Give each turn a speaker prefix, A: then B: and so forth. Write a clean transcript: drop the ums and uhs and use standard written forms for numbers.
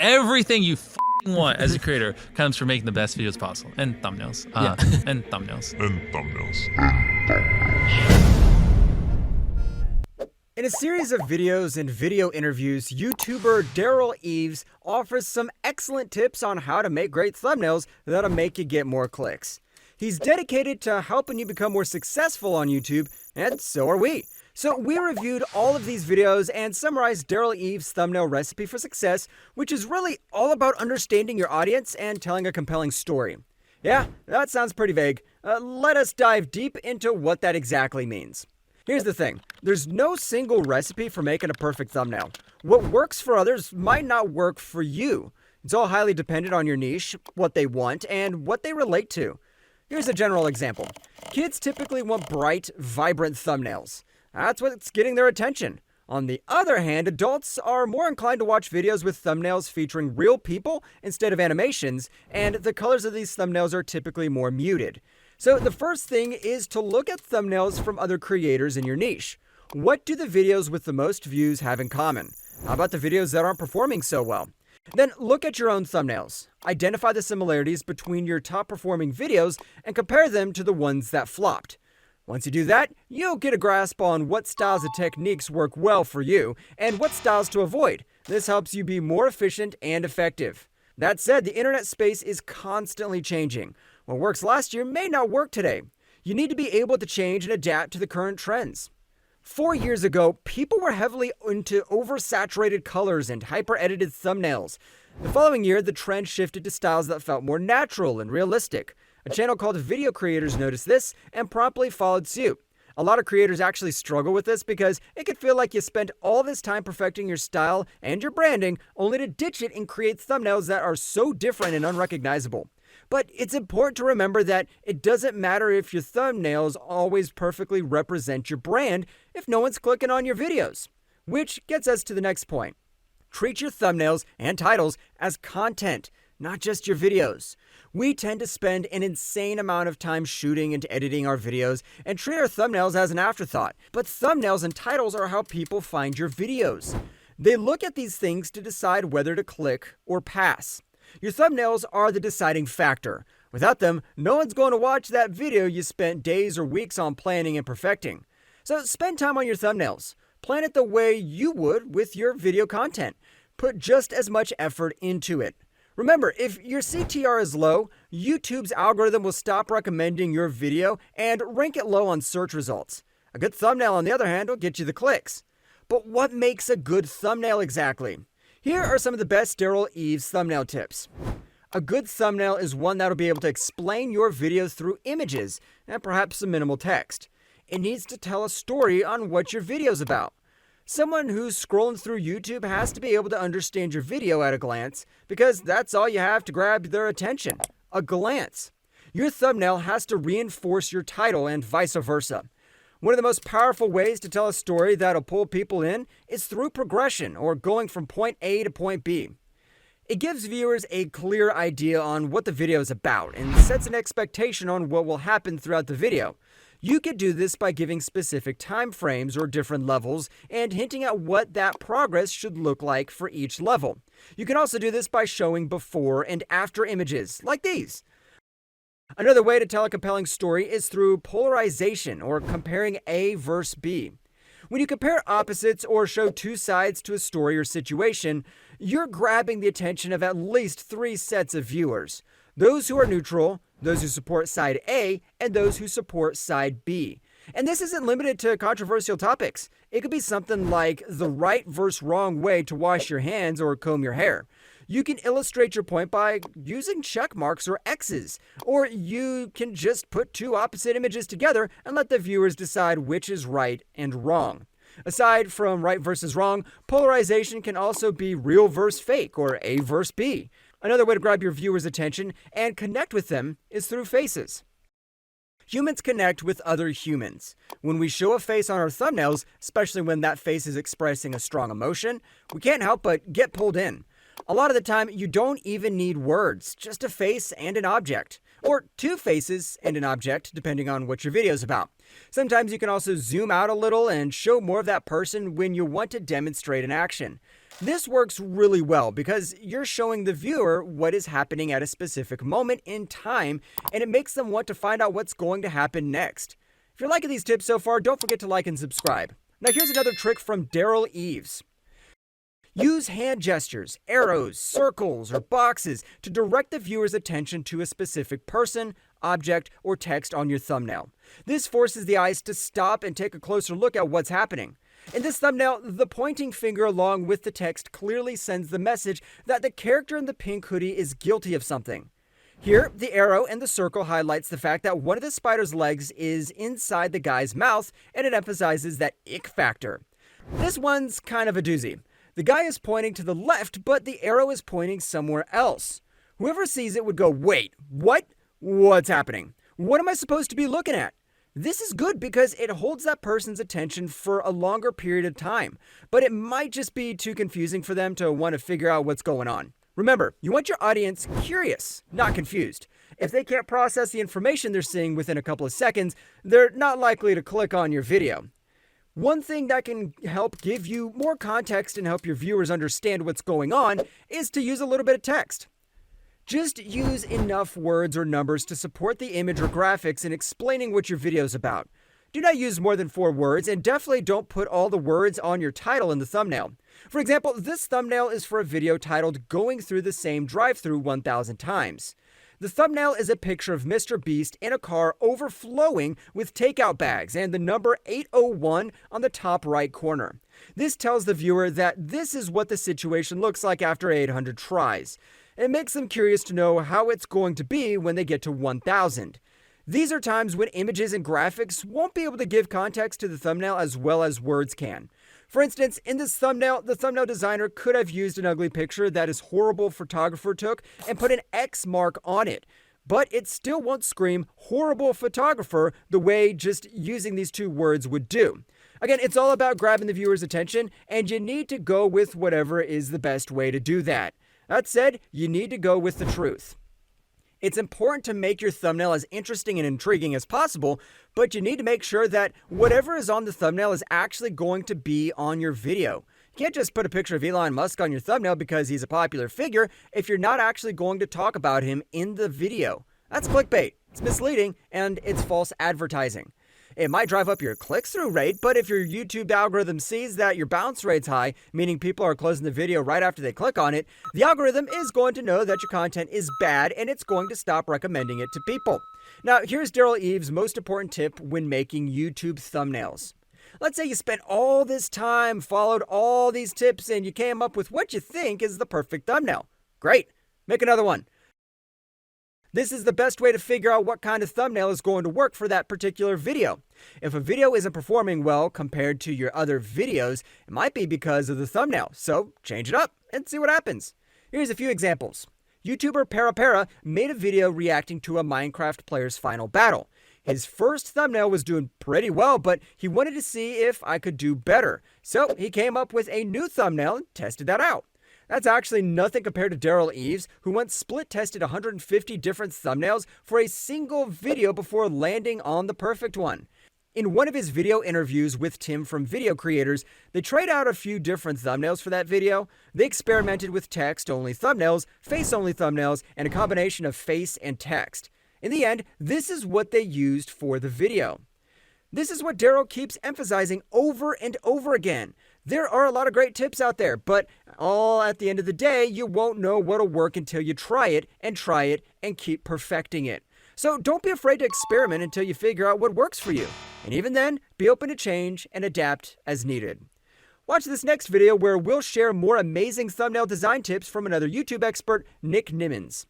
A: Everything you want as a creator comes from making the best videos possible and thumbnails. And thumbnails.
B: In a series of videos and video interviews, YouTuber Daryl Eves offers some excellent tips on how to make great thumbnails that'll make you get more clicks. He's dedicated to helping you become more successful on YouTube, and so are we. So we reviewed all of these videos and summarized Daryl Eves' thumbnail recipe for success, which is really all about understanding your audience and telling a compelling story. Yeah, that sounds pretty vague. Let us dive deep into what that exactly means. Here's the thing. There's no single recipe for making a perfect thumbnail. What works for others might not work for you. It's all highly dependent on your niche, what they want, and what they relate to. Here's a general example. Kids typically want bright, vibrant thumbnails. That's what's getting their attention. On the other hand, adults are more inclined to watch videos with thumbnails featuring real people instead of animations, and the colors of these thumbnails are typically more muted. So the first thing is to look at thumbnails from other creators in your niche. What do the videos with the most views have in common? How about the videos that aren't performing so well? Then look at your own thumbnails. Identify the similarities between your top performing videos and compare them to the ones that flopped. Once you do that, you'll get a grasp on what styles and techniques work well for you and what styles to avoid. This helps you be more efficient and effective. That said, the internet space is constantly changing. What works last year may not work today. You need to be able to change and adapt to the current trends. 4 years ago, people were heavily into oversaturated colors and hyper-edited thumbnails. The following year, the trend shifted to styles that felt more natural and realistic. A channel called Video Creators noticed this and promptly followed suit. A lot of creators actually struggle with this because it could feel like you spent all this time perfecting your style and your branding only to ditch it and create thumbnails that are so different and unrecognizable. But it's important to remember that it doesn't matter if your thumbnails always perfectly represent your brand if no one's clicking on your videos. Which gets us to the next point. Treat your thumbnails and titles as content, not just your videos. We tend to spend an insane amount of time shooting and editing our videos and treat our thumbnails as an afterthought. But thumbnails and titles are how people find your videos. They look at these things to decide whether to click or pass. Your thumbnails are the deciding factor. Without them, no one's going to watch that video you spent days or weeks on planning and perfecting. So spend time on your thumbnails. Plan it the way you would with your video content. Put just as much effort into it. Remember, if your CTR is low, YouTube's algorithm will stop recommending your video and rank it low on search results. A good thumbnail, on the other hand, will get you the clicks. But what makes a good thumbnail exactly? Here are some of the best Daryl Eves thumbnail tips. A good thumbnail is one that will be able to explain your video through images and perhaps some minimal text. It needs to tell a story on what your video's about. Someone who's scrolling through YouTube has to be able to understand your video at a glance because that's all you have to grab their attention, a glance. Your thumbnail has to reinforce your title and vice versa. One of the most powerful ways to tell a story that'll pull people in is through progression or going from point A to point B. It gives viewers a clear idea on what the video is about and sets an expectation on what will happen throughout the video. You could do this by giving specific time frames or different levels and hinting at what that progress should look like for each level. You can also do this by showing before and after images, like these. Another way to tell a compelling story is through polarization or comparing A versus B. When you compare opposites or show two sides to a story or situation, you're grabbing the attention of at least 3 sets of viewers. Those who are neutral, those who support side A, and those who support side B. And this isn't limited to controversial topics. It could be something like the right versus wrong way to wash your hands or comb your hair. You can illustrate your point by using check marks or X's, or you can just put 2 opposite images together and let the viewers decide which is right and wrong. Aside from right versus wrong, polarization can also be real versus fake or A versus B. Another way to grab your viewers' attention and connect with them is through faces. Humans connect with other humans. When we show a face on our thumbnails, especially when that face is expressing a strong emotion, we can't help but get pulled in. A lot of the time, you don't even need words, just a face and an object. Or 2 faces and an object, depending on what your video is about. Sometimes you can also zoom out a little and show more of that person when you want to demonstrate an action. This works really well because you're showing the viewer what is happening at a specific moment in time, and it makes them want to find out what's going to happen next. If you're liking these tips so far, don't forget to like and subscribe. Now here's another trick from Daryl Eves. Use hand gestures, arrows, circles, or boxes to direct the viewer's attention to a specific person, object, or text on your thumbnail. This forces the eyes to stop and take a closer look at what's happening. In this thumbnail, the pointing finger along with the text clearly sends the message that the character in the pink hoodie is guilty of something. Here, the arrow and the circle highlights the fact that one of the spider's legs is inside the guy's mouth, and it emphasizes that ick factor. This one's kind of a doozy. The guy is pointing to the left, but the arrow is pointing somewhere else. Whoever sees it would go, wait, what? What's happening? What am I supposed to be looking at? This is good because it holds that person's attention for a longer period of time, but it might just be too confusing for them to want to figure out what's going on. Remember, you want your audience curious, not confused. If they can't process the information they're seeing within a couple of seconds, they're not likely to click on your video. One thing that can help give you more context and help your viewers understand what's going on is to use a little bit of text. Just use enough words or numbers to support the image or graphics in explaining what your video is about. Do not use more than 4 words, and definitely don't put all the words on your title in the thumbnail. For example, this thumbnail is for a video titled "Going Through the Same Drive-Thru 1,000 Times." The thumbnail is a picture of Mr. Beast in a car overflowing with takeout bags and the number 801 on the top right corner. This tells the viewer that this is what the situation looks like after 800 tries. It makes them curious to know how it's going to be when they get to 1,000. These are times when images and graphics won't be able to give context to the thumbnail as well as words can. For instance, in this thumbnail, the thumbnail designer could have used an ugly picture that his horrible photographer took and put an X mark on it. But it still won't scream "horrible photographer" the way just using these 2 words would do. Again, it's all about grabbing the viewer's attention, and you need to go with whatever is the best way to do that. That said, you need to go with the truth. It's important to make your thumbnail as interesting and intriguing as possible, but you need to make sure that whatever is on the thumbnail is actually going to be on your video. You can't just put a picture of Elon Musk on your thumbnail because he's a popular figure if you're not actually going to talk about him in the video. That's clickbait, it's misleading, and it's false advertising. It might drive up your click-through rate, but if your YouTube algorithm sees that your bounce rate's high, meaning people are closing the video right after they click on it, the algorithm is going to know that your content is bad and it's going to stop recommending it to people. Now, here's Daryl Eves' most important tip when making YouTube thumbnails. Let's say you spent all this time, followed all these tips, and you came up with what you think is the perfect thumbnail. Great, make another one. This is the best way to figure out what kind of thumbnail is going to work for that particular video. If a video isn't performing well compared to your other videos, it might be because of the thumbnail, so change it up and see what happens. Here's a few examples. YouTuber Para made a video reacting to a Minecraft player's final battle. His first thumbnail was doing pretty well, but he wanted to see if I could do better. So he came up with a new thumbnail and tested that out. That's actually nothing compared to Daryl Eves, who once split-tested 150 different thumbnails for a single video before landing on the perfect one. In one of his video interviews with Tim from Video Creators, they tried out a few different thumbnails for that video. They experimented with text-only thumbnails, face-only thumbnails, and a combination of face and text. In the end, this is what they used for the video. This is what Daryl keeps emphasizing over and over again. There are a lot of great tips out there, but all at the end of the day, you won't know what'll work until you try it and keep perfecting it. So don't be afraid to experiment until you figure out what works for you. And even then, be open to change and adapt as needed. Watch this next video where we'll share more amazing thumbnail design tips from another YouTube expert, Nick Nimmons.